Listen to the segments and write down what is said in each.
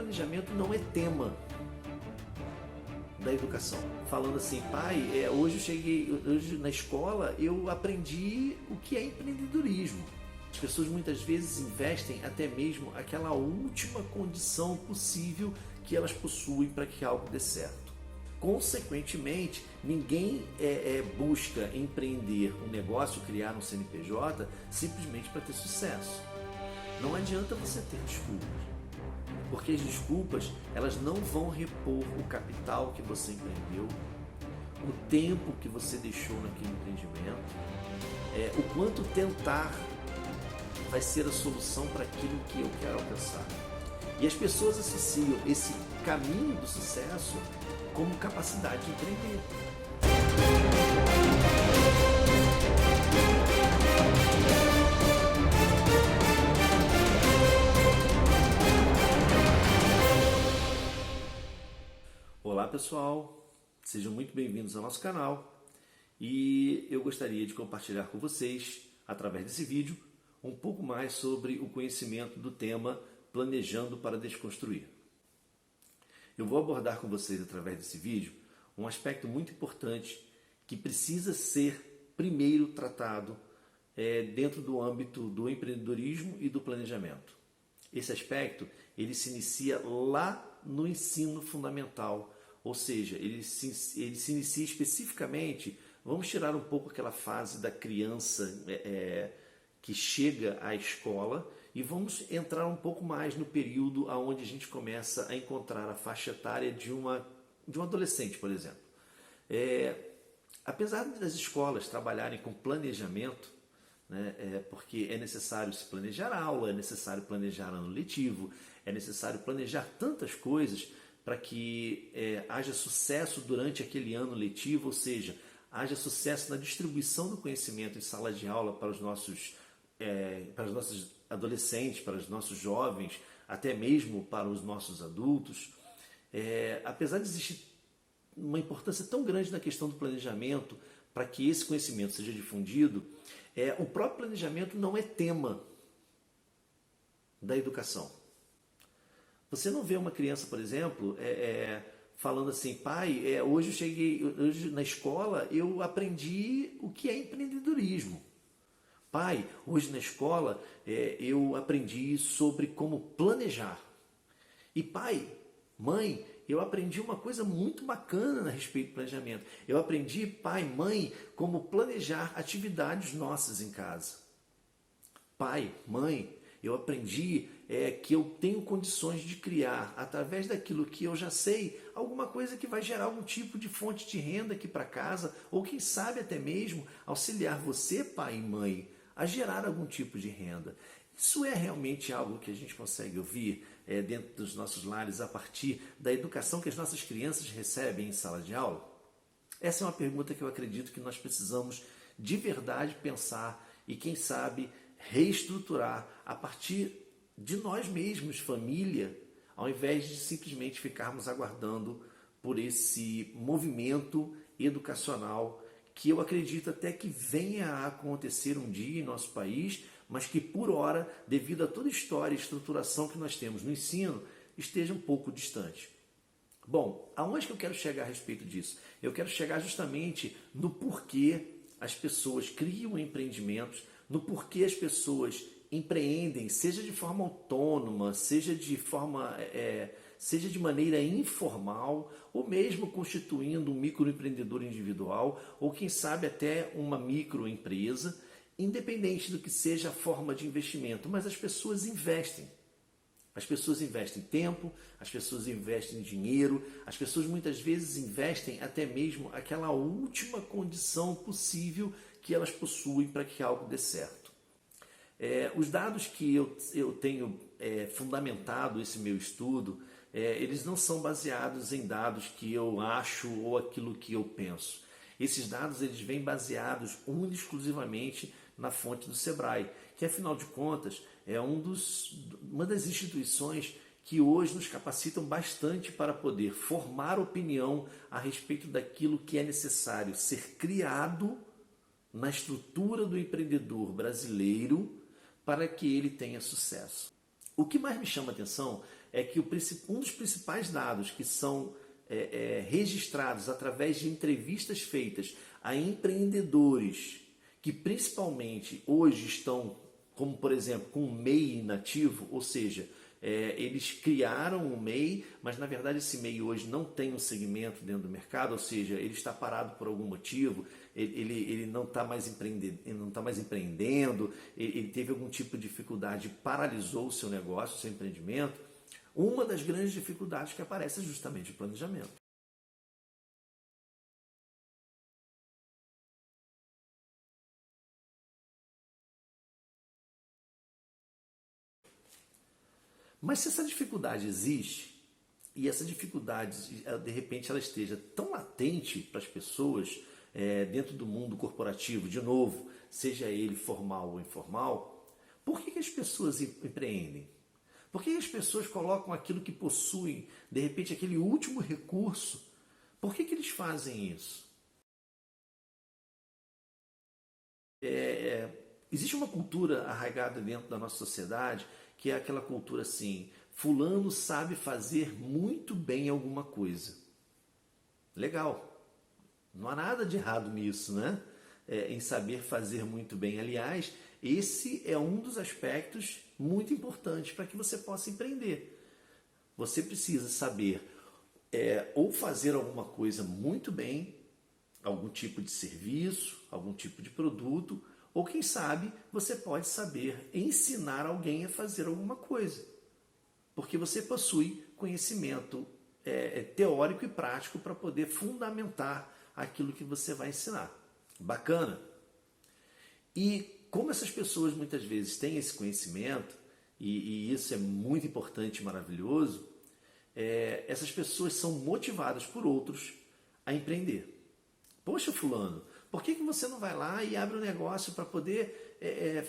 planejamento não é tema da educação. Falando assim, pai, hoje na escola eu aprendi o que é empreendedorismo. As pessoas muitas vezes investem até mesmo aquela última condição possível que elas possuem para que algo dê certo. Consequentemente, ninguém busca empreender um negócio, criar um CNPJ, simplesmente para ter sucesso. Não adianta você ter desculpas, porque as desculpas elas não vão repor o capital que você empreendeu, o tempo que você deixou naquele empreendimento, o quanto tentar vai ser a solução para aquilo que eu quero alcançar. E as pessoas associam esse caminho do sucesso como capacidade de empreender. Olá pessoal, sejam muito bem-vindos ao nosso canal e eu gostaria de compartilhar com vocês, através desse vídeo, um pouco mais sobre o conhecimento do tema Planejando para Desconstruir. Eu vou abordar com vocês, através desse vídeo, um aspecto muito importante que precisa ser primeiro tratado dentro do âmbito do empreendedorismo e do planejamento. Esse aspecto ele se inicia lá no ensino fundamental, ou seja, ele se inicia especificamente, vamos tirar um pouco aquela fase da criança que chega à escola e vamos entrar um pouco mais no período onde a gente começa a encontrar a faixa etária de um adolescente, por exemplo. Apesar das escolas trabalharem com planejamento, porque é necessário se planejar a aula, é necessário planejar ano letivo, é necessário planejar tantas coisas para que haja sucesso durante aquele ano letivo, ou seja, haja sucesso na distribuição do conhecimento em sala de aula para os nossos adolescentes, para os nossos jovens, até mesmo para os nossos adultos. Apesar de existir uma importância tão grande na questão do planejamento para que esse conhecimento seja difundido, o próprio planejamento não é tema da educação. Você não vê uma criança, por exemplo, falando assim, pai, hoje na escola eu aprendi o que é empreendedorismo. Pai, hoje na escola eu aprendi sobre como planejar. E pai, mãe, eu aprendi uma coisa muito bacana a respeito do planejamento. Eu aprendi, pai, mãe, como planejar atividades nossas em casa. Pai, mãe, eu aprendi que eu tenho condições de criar, através daquilo que eu já sei, alguma coisa que vai gerar algum tipo de fonte de renda aqui para casa, ou quem sabe até mesmo auxiliar você, pai e mãe, a gerar algum tipo de renda. Isso é realmente algo que a gente consegue ouvir dentro dos nossos lares a partir da educação que as nossas crianças recebem em sala de aula? Essa é uma pergunta que eu acredito que nós precisamos de verdade pensar e, quem sabe, reestruturar a partir de nós mesmos, família, ao invés de simplesmente ficarmos aguardando por esse movimento educacional que eu acredito até que venha a acontecer um dia em nosso país, mas que por hora, devido a toda a história e estruturação que nós temos no ensino, esteja um pouco distante. Bom, aonde que eu quero chegar a respeito disso? Eu quero chegar justamente no porquê as pessoas criam empreendimentos, no porquê as pessoas empreendem, seja de forma autônoma, seja de maneira informal, ou mesmo constituindo um microempreendedor individual, ou quem sabe até uma microempresa, independente do que seja a forma de investimento, mas as pessoas investem. As pessoas investem tempo, as pessoas investem dinheiro, as pessoas muitas vezes investem até mesmo aquela última condição possível que elas possuem para que algo dê certo. Os dados que eu tenho fundamentado esse meu estudo, eles não são baseados em dados que eu acho ou aquilo que eu penso. Esses dados eles vêm baseados única e exclusivamente na fonte do Sebrae, que afinal de contas é uma das instituições que hoje nos capacitam bastante para poder formar opinião a respeito daquilo que é necessário ser criado na estrutura do empreendedor brasileiro para que ele tenha sucesso. O que mais me chama a atenção é que um dos principais dados que são registrados através de entrevistas feitas a empreendedores que principalmente hoje estão, como por exemplo, com um MEI inativo, ou seja, eles criaram um MEI, mas na verdade esse MEI hoje não tem um segmento dentro do mercado, ou seja, ele está parado por algum motivo, ele não está mais empreendendo, ele teve algum tipo de dificuldade, paralisou o seu negócio, o seu empreendimento. Uma das grandes dificuldades que aparece é justamente o planejamento. Mas se essa dificuldade existe, e essa dificuldade, de repente, ela esteja tão latente para as pessoas dentro do mundo corporativo, de novo, seja ele formal ou informal, por que as pessoas empreendem? Por que as pessoas colocam aquilo que possuem, de repente, aquele último recurso? Por que eles fazem isso? Existe uma cultura arraigada dentro da nossa sociedade que é aquela cultura assim, fulano sabe fazer muito bem alguma coisa. Legal, não há nada de errado nisso, né? Em saber fazer muito bem. Aliás, esse é um dos aspectos muito importantes para que você possa empreender. Você precisa saber ou fazer alguma coisa muito bem, algum tipo de serviço, algum tipo de produto, ou quem sabe você pode saber ensinar alguém a fazer alguma coisa, porque você possui conhecimento teórico e prático para poder fundamentar aquilo que você vai ensinar. Bacana? E como essas pessoas muitas vezes têm esse conhecimento, e isso é muito importante e maravilhoso, essas pessoas são motivadas por outros a empreender. Poxa, fulano, por que você não vai lá e abre um negócio para poder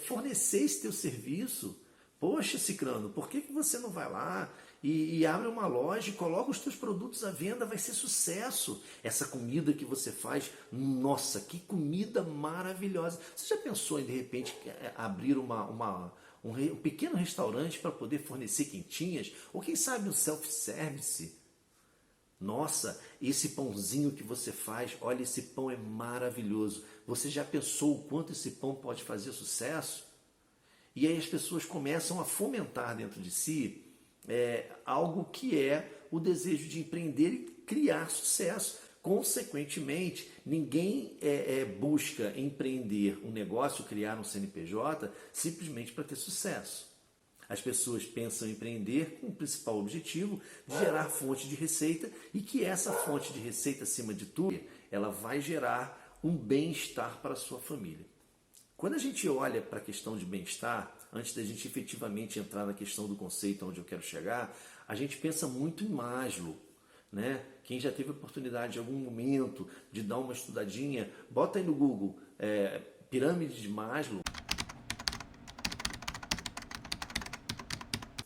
fornecer esse teu serviço? Poxa, Cicrano, por que você não vai lá e abre uma loja e coloca os teus produtos à venda? Vai ser sucesso. Essa comida que você faz, nossa, que comida maravilhosa. Você já pensou em, de repente, abrir um pequeno restaurante para poder fornecer quentinhas? Ou quem sabe um self-service? Nossa, esse pãozinho que você faz, olha, esse pão é maravilhoso. Você já pensou o quanto esse pão pode fazer sucesso? E aí as pessoas começam a fomentar dentro de si algo que é o desejo de empreender e criar sucesso. Consequentemente, ninguém busca empreender um negócio, criar um CNPJ, simplesmente para ter sucesso. As pessoas pensam em empreender com o principal objetivo de gerar fonte de receita e que essa fonte de receita, acima de tudo, ela vai gerar um bem-estar para a sua família. Quando a gente olha para a questão de bem-estar, antes da gente efetivamente entrar na questão do conceito onde eu quero chegar, a gente pensa muito em Maslow, né? Quem já teve a oportunidade em algum momento de dar uma estudadinha, bota aí no Google, pirâmide de Maslow.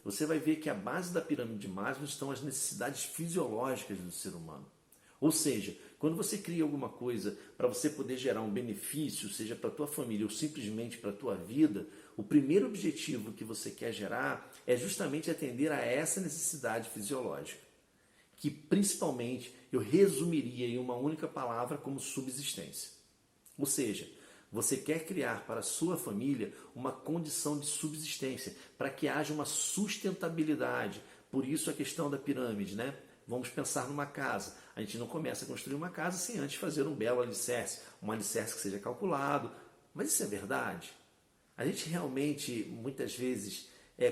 Você vai ver que a base da pirâmide de Maslow estão as necessidades fisiológicas do ser humano. Ou seja, quando você cria alguma coisa para você poder gerar um benefício, seja para a tua família ou simplesmente para a tua vida, o primeiro objetivo que você quer gerar é justamente atender a essa necessidade fisiológica, que principalmente eu resumiria em uma única palavra como subsistência. Ou seja, você quer criar para a sua família uma condição de subsistência, para que haja uma sustentabilidade. Por isso a questão da pirâmide, né? Vamos pensar numa casa. A gente não começa a construir uma casa sem antes fazer um belo alicerce, um alicerce que seja calculado. Mas isso é verdade? A gente realmente, muitas vezes,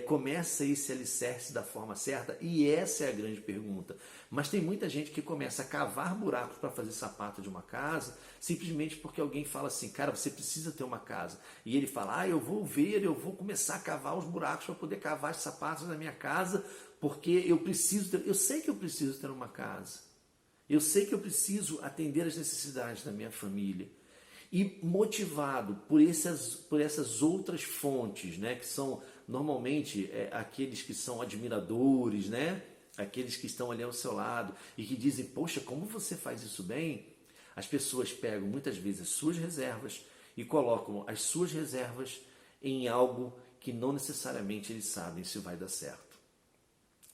começa esse alicerce da forma certa? E essa é a grande pergunta. Mas tem muita gente que começa a cavar buracos para fazer sapato de uma casa, simplesmente porque alguém fala assim, cara, você precisa ter uma casa. E ele fala, eu vou começar a cavar os buracos para poder cavar os sapatos da minha casa, porque eu sei que eu preciso ter uma casa. Eu sei que eu preciso atender as necessidades da minha família. E motivado por essas outras fontes, né, que são normalmente aqueles que são admiradores, né, aqueles que estão ali ao seu lado e que dizem, poxa, como você faz isso bem? As pessoas pegam muitas vezes as suas reservas e colocam as suas reservas em algo que não necessariamente eles sabem se vai dar certo.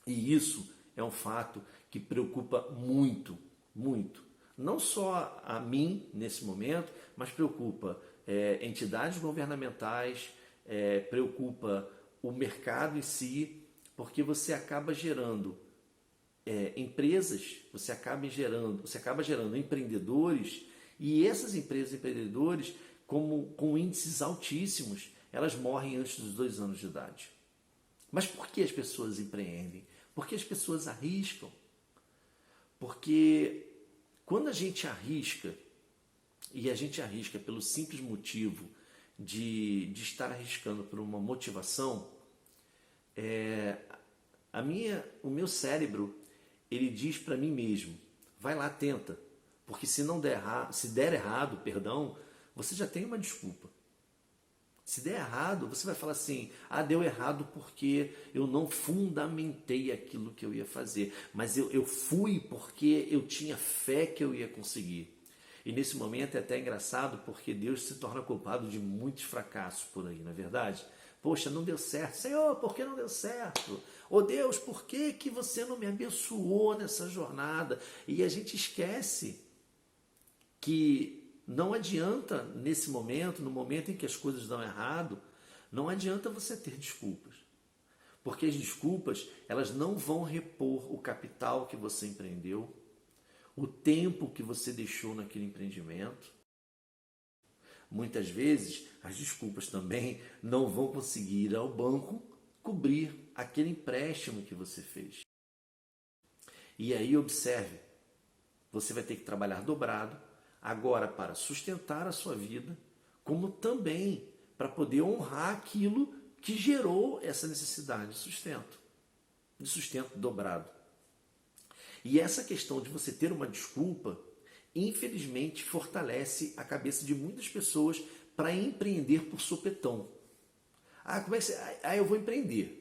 E isso é um fato que preocupa muito, muito. Não só a mim nesse momento, mas preocupa entidades governamentais, preocupa o mercado em si, porque você acaba gerando empresas, você acaba gerando empreendedores, e essas empresas empreendedores, com índices altíssimos, elas morrem antes dos 2 anos de idade. Mas por que as pessoas empreendem? Porque as pessoas arriscam. Porque quando a gente arrisca, e a gente arrisca pelo simples motivo de estar arriscando por uma motivação, o meu cérebro, ele diz para mim mesmo, vai lá, tenta, porque se der errado, perdão, você já tem uma desculpa. Se der errado, você vai falar assim, deu errado porque eu não fundamentei aquilo que eu ia fazer, mas eu fui porque eu tinha fé que eu ia conseguir. E nesse momento é até engraçado porque Deus se torna culpado de muitos fracassos por aí, não é verdade? Poxa, não deu certo. Senhor, por que não deu certo? Oh Deus, por que que você não me abençoou nessa jornada? E a gente esquece que não adianta nesse momento, no momento em que as coisas dão errado, não adianta você ter desculpas. Porque as desculpas, elas não vão repor o capital que você empreendeu, o tempo que você deixou naquele empreendimento. Muitas vezes, as desculpas também não vão conseguir ir ao banco cobrir aquele empréstimo que você fez. E aí, observe, você vai ter que trabalhar dobrado, agora para sustentar a sua vida, como também para poder honrar aquilo que gerou essa necessidade de sustento dobrado. E essa questão de você ter uma desculpa, infelizmente, fortalece a cabeça de muitas pessoas para empreender por sopetão. Como é que você... eu vou empreender.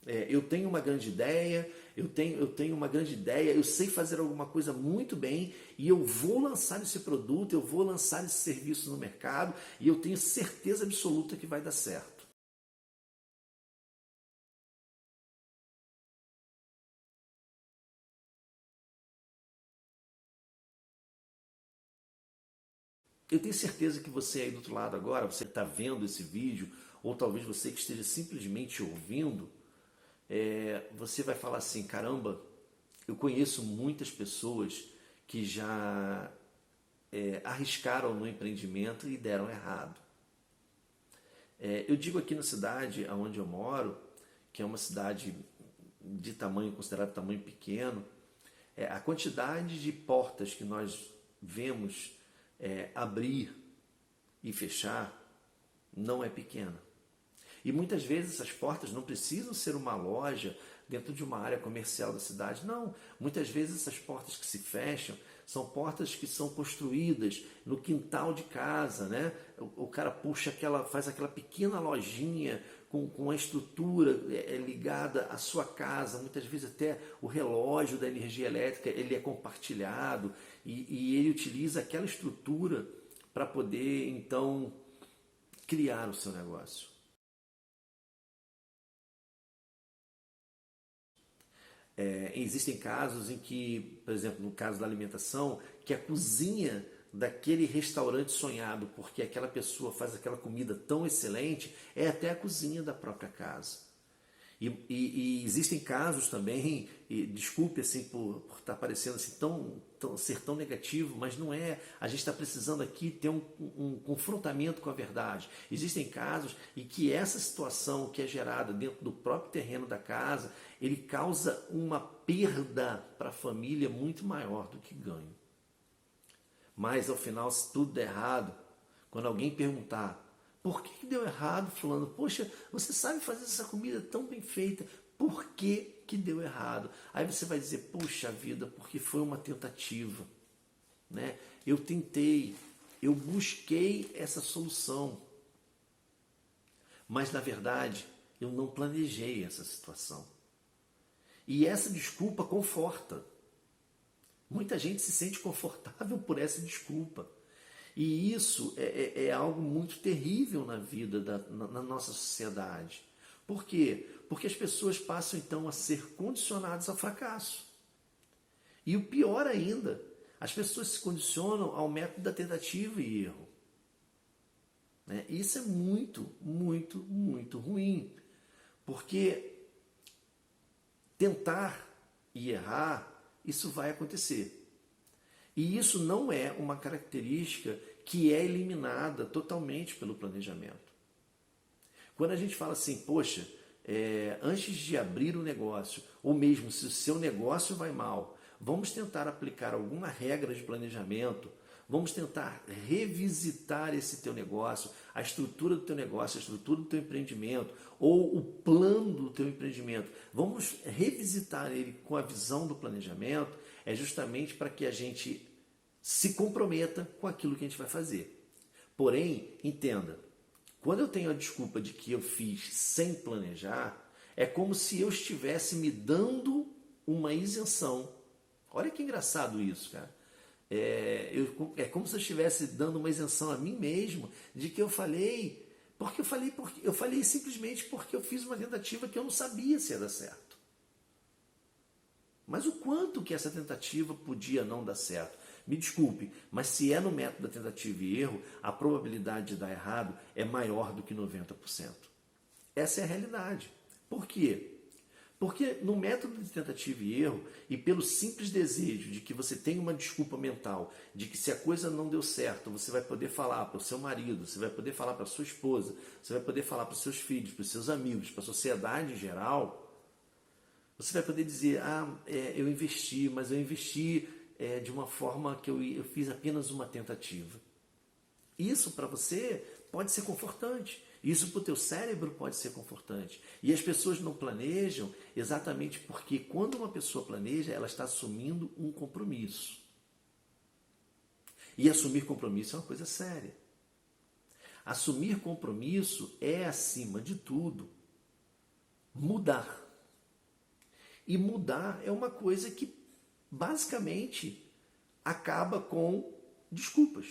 Eu tenho uma grande ideia, eu sei fazer alguma coisa muito bem e eu vou lançar esse produto, eu vou lançar esse serviço no mercado e eu tenho certeza absoluta que vai dar certo. Eu tenho certeza que você aí do outro lado agora, você está vendo esse vídeo, ou talvez você que esteja simplesmente ouvindo, você vai falar assim, caramba, eu conheço muitas pessoas que já arriscaram no empreendimento e deram errado. Eu digo aqui na cidade onde eu moro, que é uma cidade de tamanho, considerado tamanho pequeno, a quantidade de portas que nós vemos abrir e fechar não é pequena. E muitas vezes essas portas não precisam ser uma loja dentro de uma área comercial da cidade. Não, muitas vezes essas portas que se fecham são portas que são construídas no quintal de casa, né? O cara faz aquela pequena lojinha com a estrutura ligada à sua casa. Muitas vezes até o relógio da energia elétrica ele é compartilhado e ele utiliza aquela estrutura para poder então criar o seu negócio. Existem casos em que, por exemplo, no caso da alimentação, que a cozinha daquele restaurante sonhado, porque aquela pessoa faz aquela comida tão excelente, é até a cozinha da própria casa. E existem casos também, e desculpe assim por estar parecendo assim ser tão negativo, mas não é. A gente está precisando aqui ter um confrontamento com a verdade. Existem casos em que essa situação que é gerada dentro do próprio terreno da casa, ele causa uma perda para a família muito maior do que ganho. Mas ao final, se tudo der errado, quando alguém perguntar por que deu errado, fulano, poxa, você sabe fazer essa comida tão bem feita, por que que deu errado? Aí você vai dizer, puxa vida, porque foi uma tentativa, né? Eu tentei, eu busquei essa solução, mas na verdade eu não planejei essa situação. E essa desculpa conforta. Muita gente se sente confortável por essa desculpa. E isso é algo muito terrível na vida, na nossa sociedade. Por quê? Porque as pessoas passam então a ser condicionadas ao fracasso. E o pior ainda, as pessoas se condicionam ao método da tentativa e erro. Né? Isso é muito, muito, muito ruim. Porque tentar e errar, isso vai acontecer. E isso não é uma característica que é eliminada totalmente pelo planejamento. Quando a gente fala assim, poxa, antes de abrir o negócio, ou mesmo se o seu negócio vai mal, vamos tentar aplicar alguma regra de planejamento, vamos tentar revisitar esse teu negócio, a estrutura do teu negócio, a estrutura do teu empreendimento, ou o plano do teu empreendimento. Vamos revisitar ele com a visão do planejamento, é justamente para que a gente se comprometa com aquilo que a gente vai fazer. Porém, entenda, quando eu tenho a desculpa de que eu fiz sem planejar, é como se eu estivesse me dando uma isenção. Olha que engraçado isso, cara. É como se eu estivesse dando uma isenção a mim mesmo de que eu falei, porque eu falei simplesmente porque eu fiz uma tentativa que eu não sabia se ia dar certo. Mas o quanto que essa tentativa podia não dar certo? Me desculpe, mas se é no método da tentativa e erro, a probabilidade de dar errado é maior do que 90%. Essa é a realidade. Por quê? Porque no método de tentativa e erro, e pelo simples desejo de que você tenha uma desculpa mental, de que se a coisa não deu certo, você vai poder falar para o seu marido, você vai poder falar para a sua esposa, você vai poder falar para os seus filhos, para os seus amigos, para a sociedade em geral, você vai poder dizer, eu investi, mas eu investi de uma forma que eu fiz apenas uma tentativa. Isso para você pode ser confortante. Isso para o teu cérebro pode ser confortante. E as pessoas não planejam exatamente porque quando uma pessoa planeja, ela está assumindo um compromisso. E assumir compromisso é uma coisa séria. Assumir compromisso é, acima de tudo, mudar. E mudar é uma coisa que, basicamente, acaba com desculpas.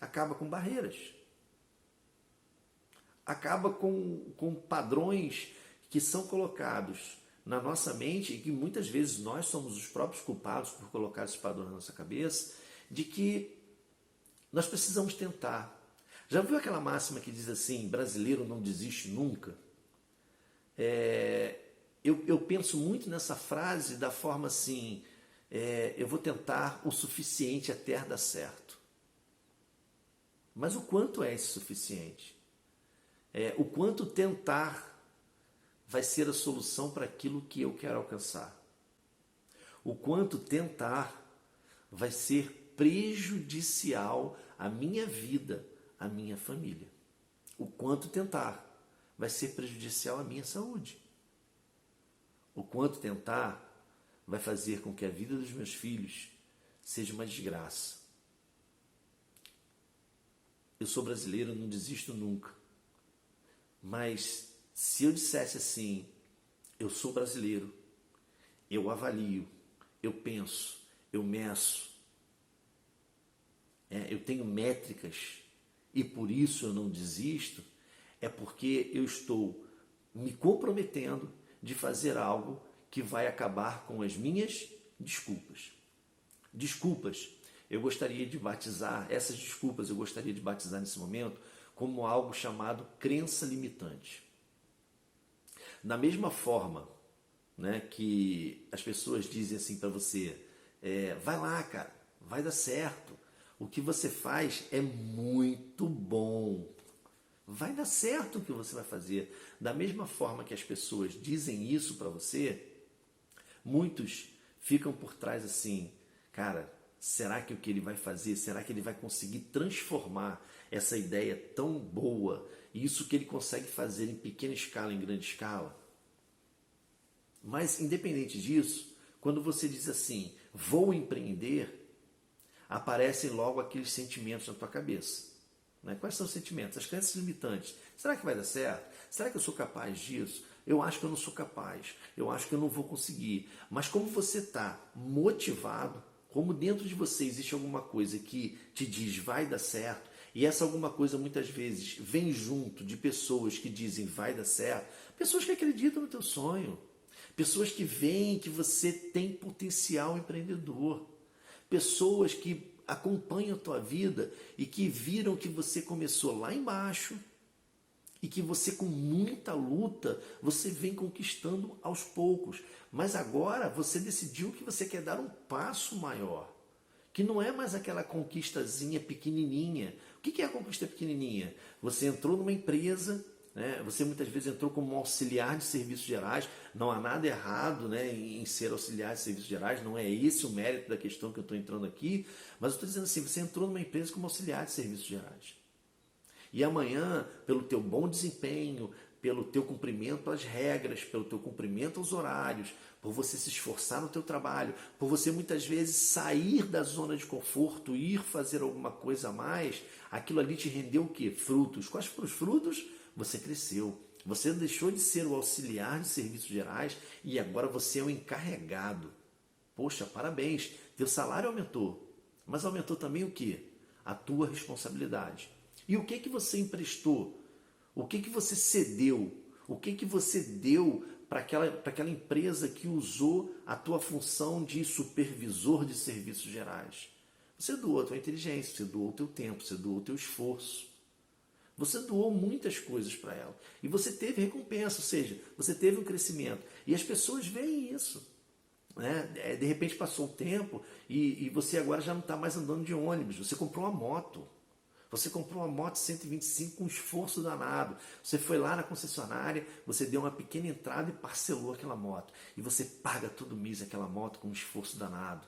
Acaba com barreiras. Acaba com padrões que são colocados na nossa mente e que muitas vezes nós somos os próprios culpados por colocar esses padrões na nossa cabeça, de que nós precisamos tentar. Já viu aquela máxima que diz assim, brasileiro não desiste nunca? Eu penso muito nessa frase da forma assim, eu vou tentar o suficiente até dar certo. Mas o quanto é esse suficiente? O quanto tentar vai ser a solução para aquilo que eu quero alcançar. O quanto tentar vai ser prejudicial à minha vida, à minha família. O quanto tentar vai ser prejudicial à minha saúde. O quanto tentar vai fazer com que a vida dos meus filhos seja uma desgraça. Eu sou brasileiro, não desisto nunca. Mas se eu dissesse assim, eu sou brasileiro, eu avalio, eu penso, eu meço, eu tenho métricas e por isso eu não desisto, é porque eu estou me comprometendo de fazer algo que vai acabar com as minhas desculpas. Desculpas, eu gostaria de batizar, essas desculpas eu gostaria de batizar nesse momento como algo chamado crença limitante. Da mesma forma, né, que as pessoas dizem assim para você, vai lá, cara, vai dar certo. O que você faz é muito bom. Vai dar certo o que você vai fazer. Da mesma forma que as pessoas dizem isso para você, muitos ficam por trás assim, cara, será que o que ele vai fazer, será que ele vai conseguir transformar essa ideia tão boa, isso que ele consegue fazer em pequena escala, em grande escala? Mas, independente disso, quando você diz assim, vou empreender, aparecem logo aqueles sentimentos na tua cabeça. Né? Quais são os sentimentos? As crenças limitantes. Será que vai dar certo? Será que eu sou capaz disso? Eu acho que eu não sou capaz. Eu acho que eu não vou conseguir. Mas como você está motivado, como dentro de você existe alguma coisa que te diz vai dar certo, E essa alguma coisa muitas vezes vem junto de pessoas que dizem vai dar certo, pessoas que acreditam no teu sonho, pessoas que veem que você tem potencial empreendedor, pessoas que acompanham a tua vida e que viram que você começou lá embaixo e que você, com muita luta, você vem conquistando aos poucos. Mas agora você decidiu que você quer dar um passo maior, que não é mais aquela conquistazinha pequenininha. O que é a conquista pequenininha? Você entrou numa empresa, né? Você muitas vezes entrou como auxiliar de serviços gerais. Não há nada errado, né, em ser auxiliar de serviços gerais, não é esse o mérito da questão que eu estou entrando aqui, mas eu estou dizendo assim, você entrou numa empresa como auxiliar de serviços gerais. E amanhã, pelo teu bom desempenho, pelo teu cumprimento às regras, pelo teu cumprimento aos horários, por você se esforçar no teu trabalho, por você muitas vezes sair da zona de conforto, ir fazer alguma coisa a mais, aquilo ali te rendeu o quê? Frutos. Quais foram os frutos? Você cresceu. Você deixou de ser o auxiliar de serviços gerais e agora você é o encarregado. Poxa, parabéns, teu salário aumentou, mas aumentou também o quê? A tua responsabilidade. E o que que você emprestou? O que que você cedeu? O que que você deu para aquela empresa que usou a tua função de supervisor de serviços gerais? Você doou a tua inteligência, você doou o teu tempo, você doou o teu esforço. Você doou muitas coisas para ela. E você teve recompensa, ou seja, você teve um crescimento. E as pessoas veem isso. Né? De repente passou o tempo e você agora já não está mais andando de ônibus, você comprou uma moto. Você comprou uma moto 125 com esforço danado. Você foi lá na concessionária, você deu uma pequena entrada e parcelou aquela moto. E você paga todo mês aquela moto com um esforço danado.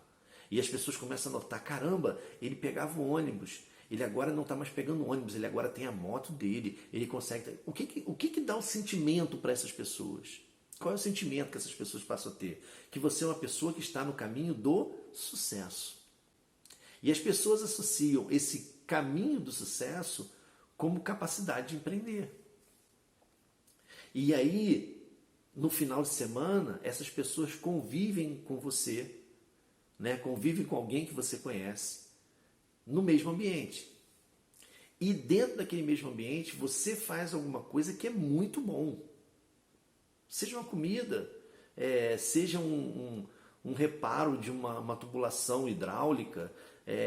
E as pessoas começam a notar, caramba, ele pegava o ônibus. Ele agora não está mais pegando ônibus, ele agora tem a moto dele. Ele consegue... O que dá um sentimento para essas pessoas? Qual é o sentimento que essas pessoas passam a ter? Que você é uma pessoa que está no caminho do sucesso. E as pessoas associam esse caminho do sucesso como capacidade de empreender. E aí, no final de semana, essas pessoas convivem com você, né? Convivem com alguém que você conhece, no mesmo ambiente. E dentro daquele mesmo ambiente, você faz alguma coisa que é muito bom. Seja uma comida, seja um reparo de uma tubulação hidráulica,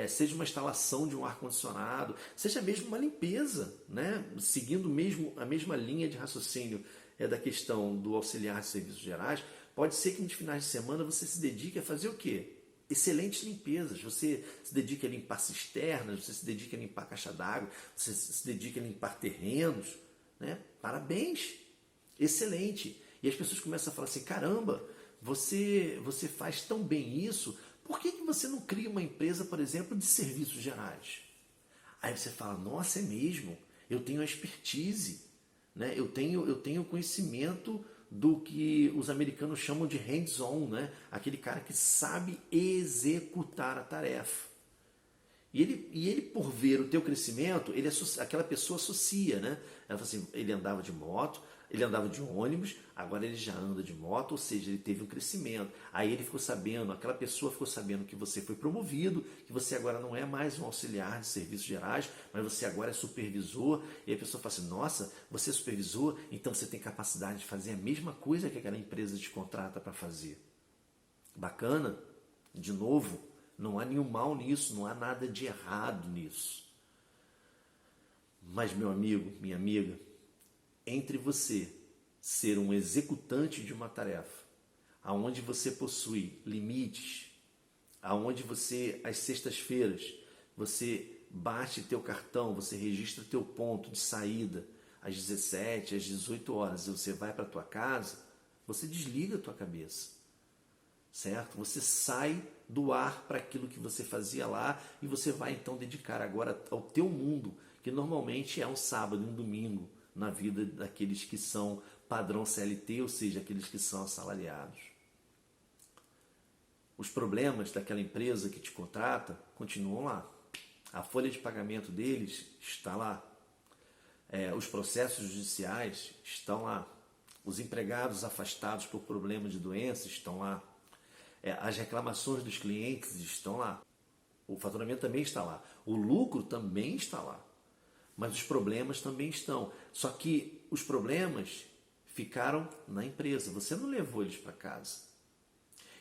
seja uma instalação de um ar-condicionado, seja mesmo uma limpeza, né? Seguindo mesmo a mesma linha de raciocínio da questão do auxiliar de serviços gerais, pode ser que nos finais de semana você se dedique a fazer o quê? Excelentes limpezas, você se dedica a limpar cisternas, você se dedica a limpar caixa d'água, você se dedica a limpar terrenos, né? Parabéns, excelente. E as pessoas começam a falar assim, caramba, você faz tão bem isso, por que você não cria uma empresa, por exemplo, de serviços gerais? Aí você fala, nossa, é mesmo, eu tenho a expertise, né? eu tenho conhecimento do que os americanos chamam de hands-on, né? Aquele cara que sabe executar a tarefa. E ele, por ver o teu crescimento, aquela pessoa associa, né? Ela fala assim, ele andava de moto, ele andava de ônibus, agora ele já anda de moto, ou seja, ele teve um crescimento. Aí ele ficou sabendo, aquela pessoa ficou sabendo que você foi promovido, que você agora não é mais um auxiliar de serviços gerais, mas você agora é supervisor. E a pessoa fala assim, nossa, você é supervisor, então você tem capacidade de fazer a mesma coisa que aquela empresa te contrata para fazer. Bacana? De novo, não há nenhum mal nisso, não há nada de errado nisso. Mas, meu amigo, minha amiga, entre você ser um executante de uma tarefa, aonde você possui limites, aonde você, às sextas-feiras, você bate teu cartão, você registra teu ponto de saída às 17, às 18 horas, e você vai para tua casa, você desliga a tua cabeça, certo? Você sai do ar para aquilo que você fazia lá e você vai então dedicar agora ao teu mundo, que normalmente é um sábado, um domingo, na vida daqueles que são padrão CLT, ou seja, aqueles que são assalariados. Os problemas daquela empresa que te contrata continuam lá. A folha de pagamento deles está lá. Os processos judiciais estão lá. Os empregados afastados por problemas de doença estão lá. As reclamações dos clientes estão lá. O faturamento também está lá. O lucro também está lá. mas os problemas também estão. Só que os problemas ficaram na empresa, você não levou eles para casa.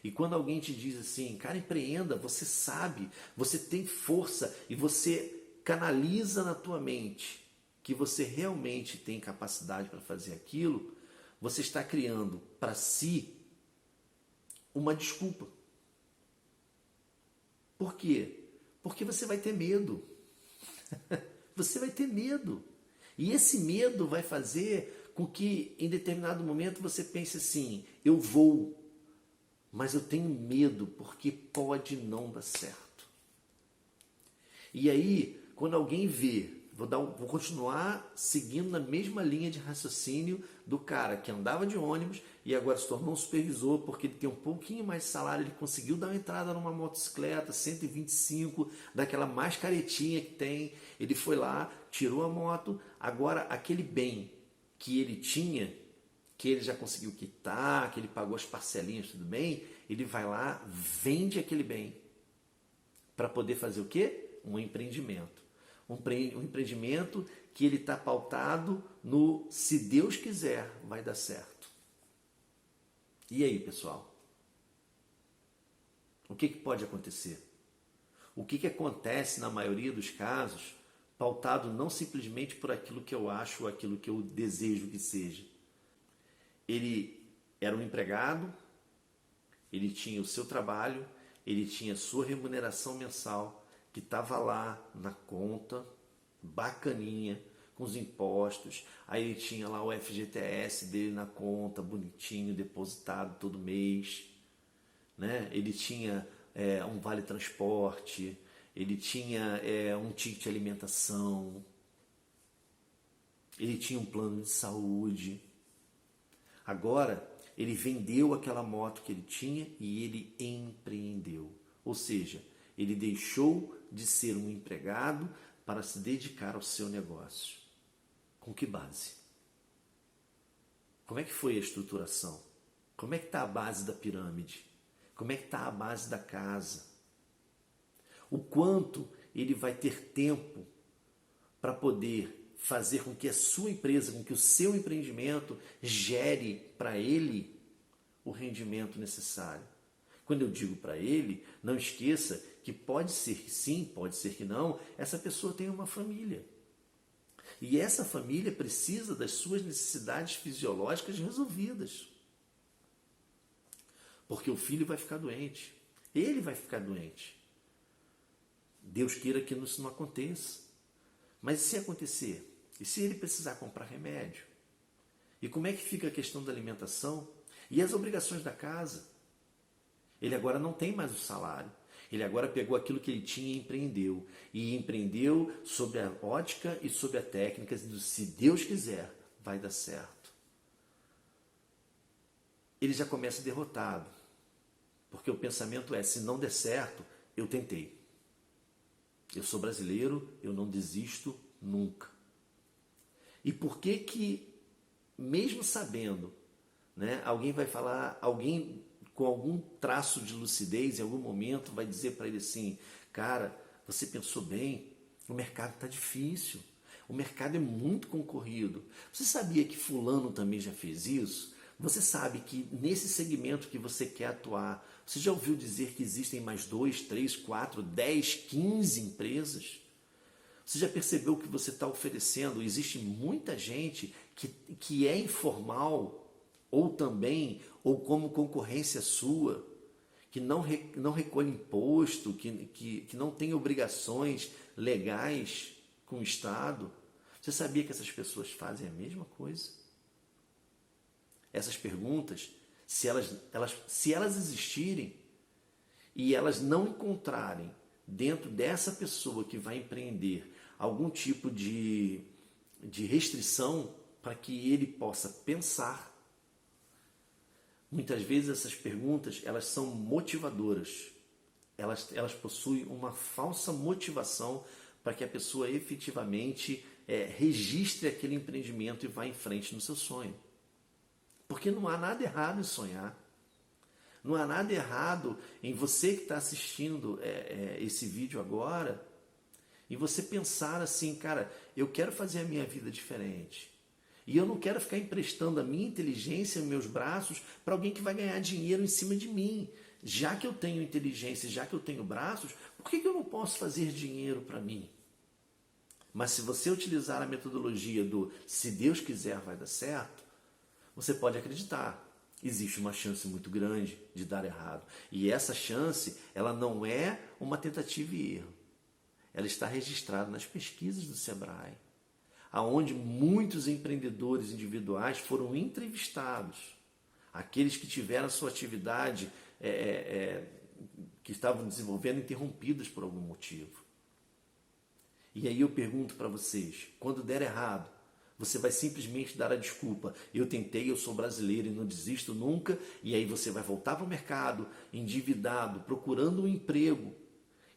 E quando alguém te diz assim, cara, empreenda, você sabe, você tem força e você canaliza na tua mente que você realmente tem capacidade para fazer aquilo, você está criando para si uma desculpa. Por quê? Porque você vai ter medo. Você vai ter medo. E esse medo vai fazer com que em determinado momento você pense assim, eu vou, mas eu tenho medo porque pode não dar certo. E aí, quando alguém vê, vou continuar seguindo na mesma linha de raciocínio do cara que andava de ônibus e agora se tornou um supervisor porque ele tem um pouquinho mais de salário, ele conseguiu dar uma entrada numa motocicleta 125, daquela mais caretinha que tem, ele foi lá, tirou a moto, agora aquele bem que ele tinha, que ele já conseguiu quitar, que ele pagou as parcelinhas, tudo bem, ele vai lá, vende aquele bem para poder fazer o quê? Um empreendimento. Um empreendimento que ele está pautado no se Deus quiser, vai dar certo. E aí, pessoal? O que pode acontecer? O que acontece na maioria dos casos, pautado não simplesmente por aquilo que eu acho ou aquilo que eu desejo que seja. Ele era um empregado, ele tinha o seu trabalho, ele tinha a sua remuneração mensal, que estava lá na conta, bacaninha, com os impostos, aí ele tinha lá o FGTS dele na conta, bonitinho, depositado todo mês, né? Ele tinha um vale transporte, ele tinha um ticket de alimentação, ele tinha um plano de saúde. Agora, ele vendeu aquela moto que ele tinha e ele empreendeu, ou seja, ele deixou de ser um empregado para se dedicar ao seu negócio. Com que base? Como é que foi a estruturação? Como é que está a base da pirâmide? Como é que está a base da casa? O quanto ele vai ter tempo para poder fazer com que a sua empresa, com que o seu empreendimento gere para ele o rendimento necessário? Quando eu digo para ele, não esqueça que pode ser que sim, pode ser que não, essa pessoa tem uma família. E essa família precisa das suas necessidades fisiológicas resolvidas. Porque o filho vai ficar doente, ele vai ficar doente. Deus queira que isso não aconteça. Mas e se acontecer? E se ele precisar comprar remédio? E como é que fica a questão da alimentação? E as obrigações da casa? Ele agora não tem mais o salário. Ele agora pegou aquilo que ele tinha e empreendeu. E empreendeu sobre a ótica e sobre a técnica de se Deus quiser, vai dar certo. Ele já começa derrotado. Porque o pensamento é, se não der certo, eu tentei. Eu sou brasileiro, eu não desisto nunca. E por que mesmo sabendo, né, alguém vai falar, alguém com algum traço de lucidez, em algum momento, vai dizer para ele assim, cara, você pensou bem, o mercado está difícil, o mercado é muito concorrido. Você sabia que fulano também já fez isso? Você sabe que nesse segmento que você quer atuar, você já ouviu dizer que existem mais 2, 3, 4, 10, 15 empresas? Você já percebeu o que você está oferecendo? Existe muita gente que é informal, ou também, ou como concorrência sua, que não recolhe imposto, que não tem obrigações legais com o Estado. Você sabia que essas pessoas fazem a mesma coisa? Essas perguntas, se elas existirem e elas não encontrarem dentro dessa pessoa que vai empreender algum tipo de restrição para que ele possa pensar, muitas vezes essas perguntas elas são motivadoras. Elas possuem uma falsa motivação para que a pessoa efetivamente registre aquele empreendimento e vá em frente no seu sonho. Porque não há nada errado em sonhar. Não há nada errado em você que está assistindo esse vídeo agora, E você pensar assim, cara, eu quero fazer a minha vida diferente. E eu não quero ficar emprestando a minha inteligência e meus braços para alguém que vai ganhar dinheiro em cima de mim. Já que eu tenho inteligência, já que eu tenho braços, por que eu não posso fazer dinheiro para mim? Mas se você utilizar a metodologia do se Deus quiser vai dar certo, você pode acreditar. Existe uma chance muito grande de dar errado. E essa chance, ela não é uma tentativa e erro. Ela está registrada nas pesquisas do Sebrae, aonde muitos empreendedores individuais foram entrevistados. Aqueles que tiveram a sua atividade que estavam desenvolvendo interrompidas por algum motivo. E aí eu pergunto para vocês, quando der errado, você vai simplesmente dar a desculpa, eu tentei, eu sou brasileiro e não desisto nunca, e aí você vai voltar para o mercado, endividado, procurando um emprego,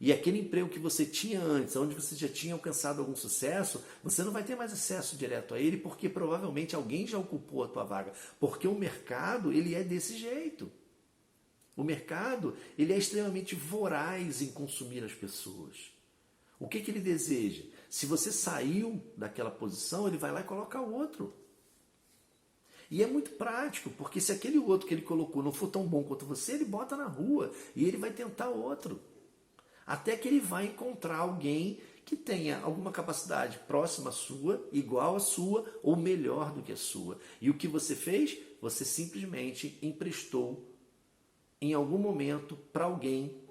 e aquele emprego que você tinha antes, onde você já tinha alcançado algum sucesso, você não vai ter mais acesso direto a ele, porque provavelmente alguém já ocupou a tua vaga, porque o mercado, ele é desse jeito. O mercado, ele é extremamente voraz em consumir as pessoas. O que ele deseja? Se você saiu daquela posição, ele vai lá e coloca outro. E é muito prático, porque se aquele outro que ele colocou não for tão bom quanto você, ele bota na rua e ele vai tentar outro. Até que ele vai encontrar alguém que tenha alguma capacidade próxima à sua, igual à sua ou melhor do que a sua. E o que você fez? Você simplesmente emprestou em algum momento para alguém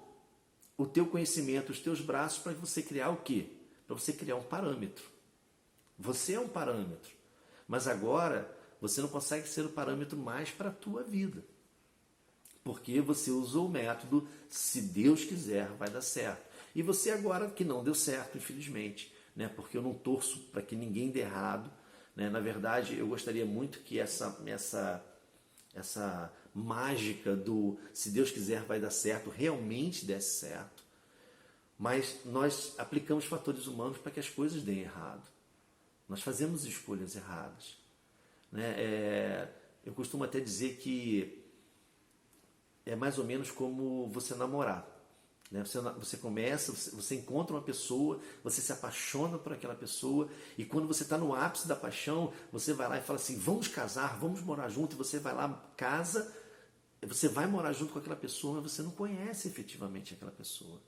o teu conhecimento, os teus braços, para você criar o quê? Para você criar um parâmetro. Você é um parâmetro, mas agora você não consegue ser o parâmetro mais para a tua vida, porque você usou o método, se Deus quiser, vai dar certo. E você agora que não deu certo, infelizmente, né? Porque eu não torço para que ninguém dê errado, né? Na verdade, eu gostaria muito que essa mágica do se Deus quiser vai dar certo realmente desse certo, mas nós aplicamos fatores humanos para que as coisas deem errado. Nós fazemos escolhas erradas, né? Eu costumo até dizer que é mais ou menos como você namorar, né? Você começa, você encontra uma pessoa, você se apaixona por aquela pessoa, e quando você está no ápice da paixão, você vai lá e fala assim, vamos casar, vamos morar junto, e você vai lá, casa, você vai morar junto com aquela pessoa, mas você não conhece efetivamente aquela pessoa.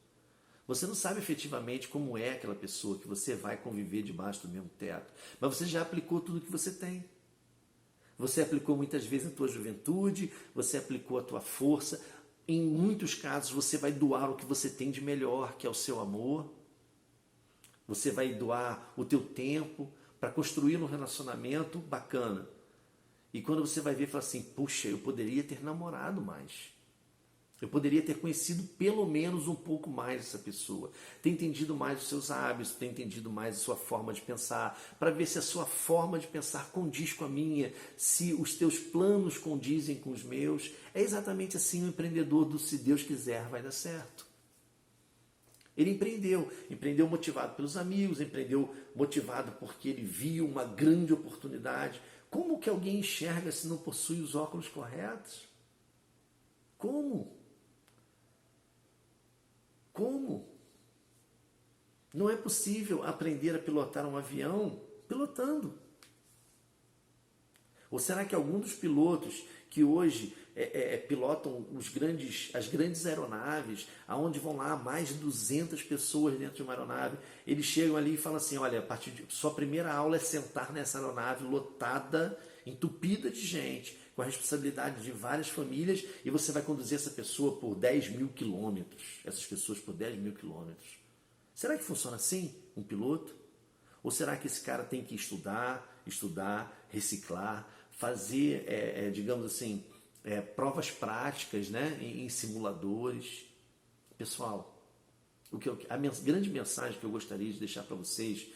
Você não sabe efetivamente como é aquela pessoa que você vai conviver debaixo do mesmo teto, mas você já aplicou tudo que você tem. Você aplicou muitas vezes a tua juventude, você aplicou a tua força. Em muitos casos você vai doar o que você tem de melhor, que é o seu amor. Você vai doar o teu tempo para construir um relacionamento bacana. E quando você vai ver, fala assim, puxa, eu poderia ter namorado mais. Eu poderia ter conhecido pelo menos um pouco mais essa pessoa, ter entendido mais os seus hábitos, ter entendido mais a sua forma de pensar, para ver se a sua forma de pensar condiz com a minha, se os teus planos condizem com os meus. É exatamente assim o empreendedor do se Deus quiser vai dar certo. Ele empreendeu motivado pelos amigos, empreendeu motivado porque ele viu uma grande oportunidade. Como que alguém enxerga se não possui os óculos corretos? Como? Como? Não é possível aprender a pilotar um avião pilotando. Ou será que algum dos pilotos que hoje pilotam as grandes aeronaves, aonde vão lá mais de 200 pessoas dentro de uma aeronave, eles chegam ali e falam assim, olha, a partir de sua primeira aula é sentar nessa aeronave lotada, entupida de gente, com a responsabilidade de várias famílias, e você vai conduzir essa pessoa por 10 mil quilômetros, essas pessoas por 10 mil quilômetros. Será que funciona assim, um piloto? Ou será que esse cara tem que estudar, reciclar, fazer, digamos assim, provas práticas, né, em simuladores? Pessoal, a grande mensagem que eu gostaria de deixar para vocês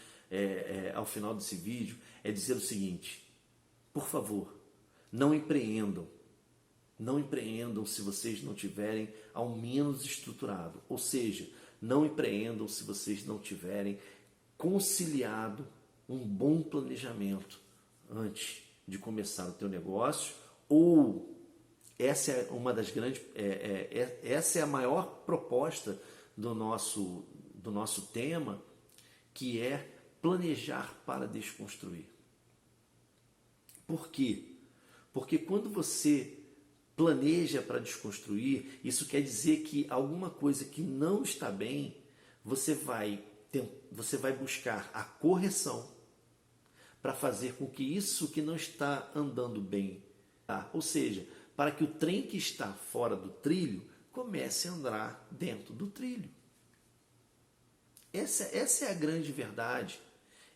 ao final desse vídeo é dizer o seguinte, por favor, não empreendam se vocês não tiverem ao menos estruturado, ou seja, não empreendam se vocês não tiverem conciliado um bom planejamento antes de começar o teu negócio, ou essa é uma das grandes, essa é a maior proposta do nosso tema, que é planejar para desconstruir. Por quê? Porque quando você planeja para desconstruir, isso quer dizer que alguma coisa que não está bem, você vai buscar a correção para fazer com que isso que não está andando bem, ou seja, para que o trem que está fora do trilho comece a andar dentro do trilho. Essa é a grande verdade.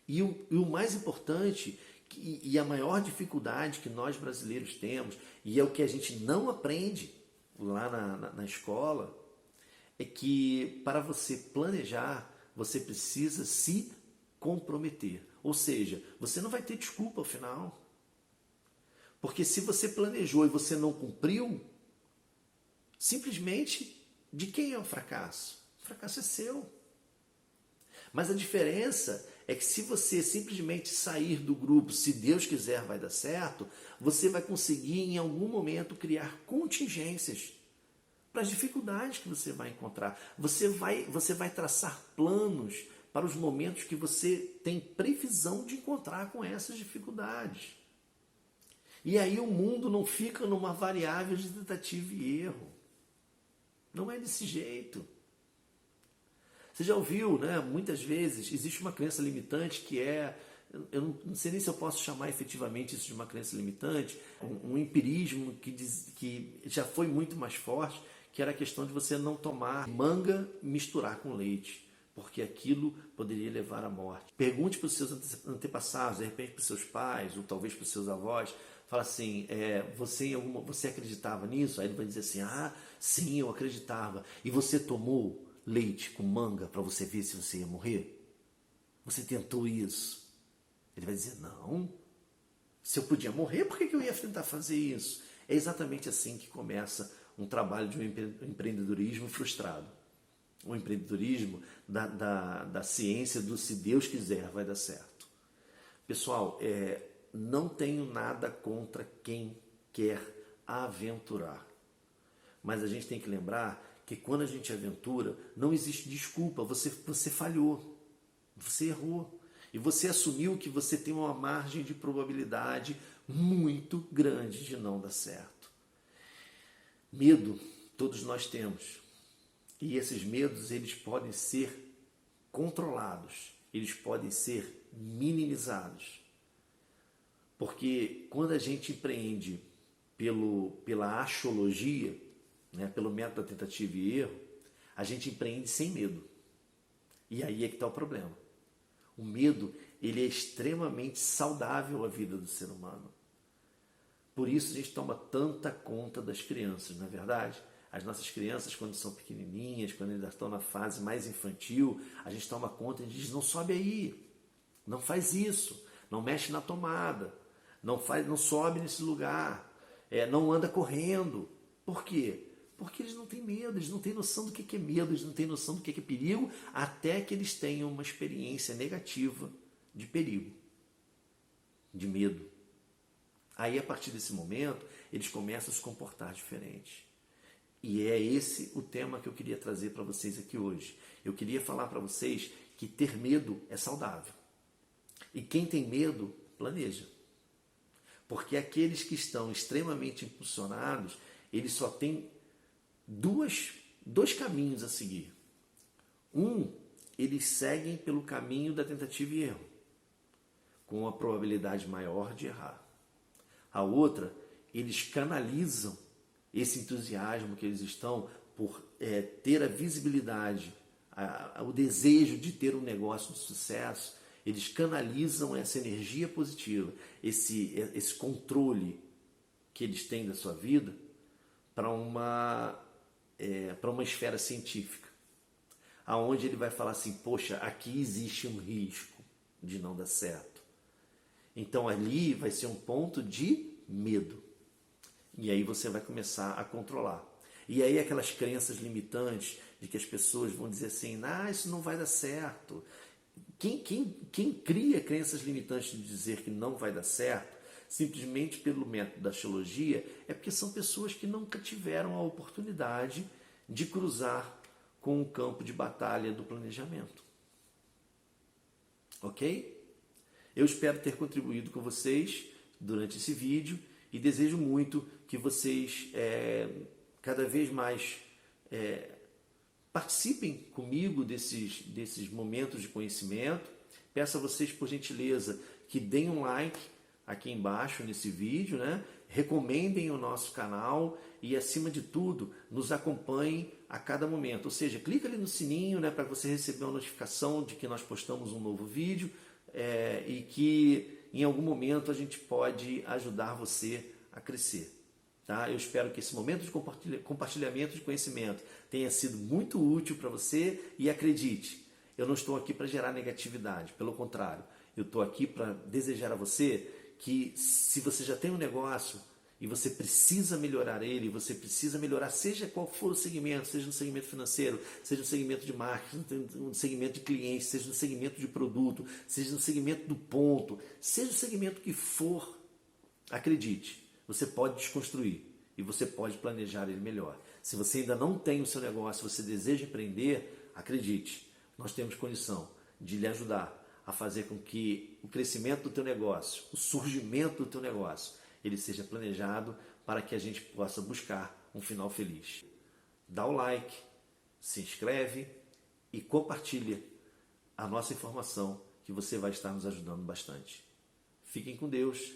E o mais importante, e a maior dificuldade que nós brasileiros temos, e é o que a gente não aprende lá na escola, é que para você planejar, você precisa se comprometer. Ou seja, você não vai ter desculpa ao final. Porque se você planejou e você não cumpriu, simplesmente, de quem é o fracasso? O fracasso é seu. Mas a diferença é que se você simplesmente sair do grupo, se Deus quiser vai dar certo, você vai conseguir em algum momento criar contingências para as dificuldades que você vai encontrar. Você vai traçar planos para os momentos que você tem previsão de encontrar com essas dificuldades. E aí o mundo não fica numa variável de tentativa e erro. Não é desse jeito. Você já ouviu, né? Muitas vezes existe uma crença limitante que eu não sei nem se eu posso chamar efetivamente isso de uma crença limitante, um empirismo que já foi muito mais forte, que era a questão de você não tomar manga e misturar com leite, porque aquilo poderia levar à morte. Pergunte para os seus antepassados, de repente para os seus pais, ou talvez para os seus avós, fala assim, você acreditava nisso? Aí ele vai dizer assim, sim, eu acreditava. E você tomou leite com manga para você ver se você ia morrer? Você tentou isso? Ele vai dizer, não. Se eu podia morrer, por que eu ia tentar fazer isso? É exatamente assim que começa um trabalho de um empreendedorismo frustrado. O empreendedorismo da ciência do se Deus quiser vai dar certo. Pessoal, não tenho nada contra quem quer aventurar. Mas a gente tem que lembrar que quando a gente aventura, não existe desculpa. Você falhou, você errou. E você assumiu que você tem uma margem de probabilidade muito grande de não dar certo. Medo, todos nós temos. E esses medos, eles podem ser controlados, eles podem ser minimizados. Porque quando a gente empreende pela axiologia, né, pelo método da tentativa e erro, a gente empreende sem medo. E aí é que está o problema. O medo, ele é extremamente saudável à vida do ser humano. Por isso a gente toma tanta conta das crianças, não é verdade? As nossas crianças, quando são pequenininhas, quando ainda estão na fase mais infantil, a gente toma conta e diz, não sobe aí, não faz isso, não mexe na tomada, não sobe nesse lugar, não anda correndo. Por quê? Porque eles não têm medo, eles não têm noção do que é medo, eles não têm noção do que é perigo, até que eles tenham uma experiência negativa de perigo, de medo. Aí, a partir desse momento, eles começam a se comportar diferente. E é esse o tema que eu queria trazer para vocês aqui hoje. Eu queria falar para vocês que ter medo é saudável. E quem tem medo, planeja. Porque aqueles que estão extremamente impulsionados, eles só têm dois caminhos a seguir. Eles seguem pelo caminho da tentativa e erro, com a probabilidade maior de errar. A outra, eles canalizam esse entusiasmo que eles estão por ter a visibilidade, o desejo de ter um negócio de sucesso, eles canalizam essa energia positiva, esse controle que eles têm da sua vida para uma esfera científica, aonde ele vai falar assim, poxa, aqui existe um risco de não dar certo. Então ali vai ser um ponto de medo. E aí você vai começar a controlar. E aí aquelas crenças limitantes de que as pessoas vão dizer assim, isso não vai dar certo. Quem cria crenças limitantes de dizer que não vai dar certo, simplesmente pelo método da axiologia, é porque são pessoas que nunca tiveram a oportunidade de cruzar com o campo de batalha do planejamento. ok? Eu espero ter contribuído com vocês durante esse vídeo e desejo muito que vocês cada vez mais participem comigo desses momentos de conhecimento. Peço a vocês, por gentileza, que deem um like aqui embaixo nesse vídeo, né? Recomendem o nosso canal e, acima de tudo, nos acompanhem a cada momento. Ou seja, clica ali no sininho, né, para você receber uma notificação de que nós postamos um novo vídeo e que em algum momento a gente pode ajudar você a crescer. Tá? Eu espero que esse momento de compartilhamento de conhecimento tenha sido muito útil para você e acredite, eu não estou aqui para gerar negatividade, pelo contrário, eu estou aqui para desejar a você que, se você já tem um negócio e você precisa melhorar ele, você precisa melhorar, seja qual for o segmento, seja no segmento financeiro, seja no segmento de marketing, no segmento de clientes, seja no segmento de produto, seja no segmento do ponto, seja o segmento que for, acredite, você pode desconstruir e você pode planejar ele melhor. Se você ainda não tem o seu negócio, você deseja empreender, acredite, nós temos condição de lhe ajudar a fazer com que o crescimento do teu negócio, o surgimento do teu negócio, ele seja planejado para que a gente possa buscar um final feliz. Dá o like, se inscreve e compartilha a nossa informação, que você vai estar nos ajudando bastante. Fiquem com Deus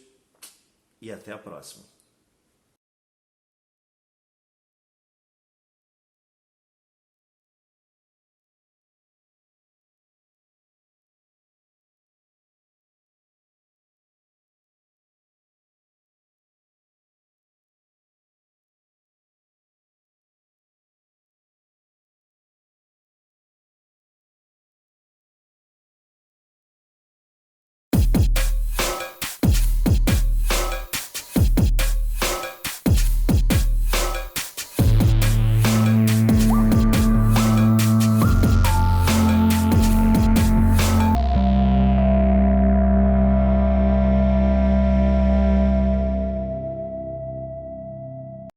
e até a próxima.